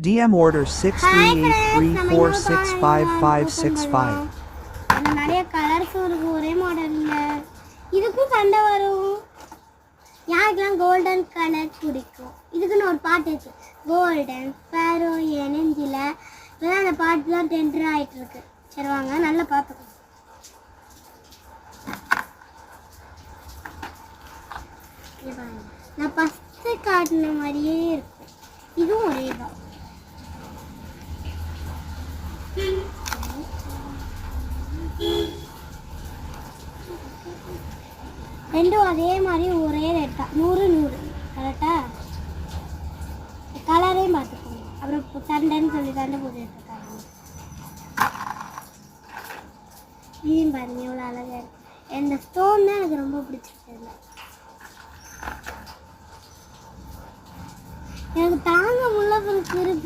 DM order 6383465565. நிறைய colours இருக்கு ஒரே மாடல்ல. இதுக்கும் சண்டை வரும். யாருக்கெல்லாம் கோல்டன் கலர் பிடிக்கும்? இதுக்குன்னு ஒரு பாட்டு இருக்கு. கோல்டன் ஸ்பேரோ எனஞ்சில இப்பதான் அந்த பாட்டுலாம் டெண்டர் ஆயிட்டு இருக்கு. சரி வாங்க நல்லா பார்த்துக்கோ. நான் ஃபர்ஸ்ட் காட்டின மாதிரியே இருக்கும். இதுவும் ஒரே தான். ரெண்டும் அதே மாதிரி ஒரே ரேட்டா 100 100 கரெக்டா? கலரையும் பார்த்துக்கோங்க. அப்புறம் சண்டைன்னு சொல்லி சண்டை போட்டு எடுத்துக்காங்க. இதையும் பாருங்க எவ்வளோ அழகா இருக்கு. இந்த ஸ்டோன் தான் எனக்கு ரொம்ப பிடிச்சிருக்கு. எனக்கு தாங்க முள்ள சிரிப்பு.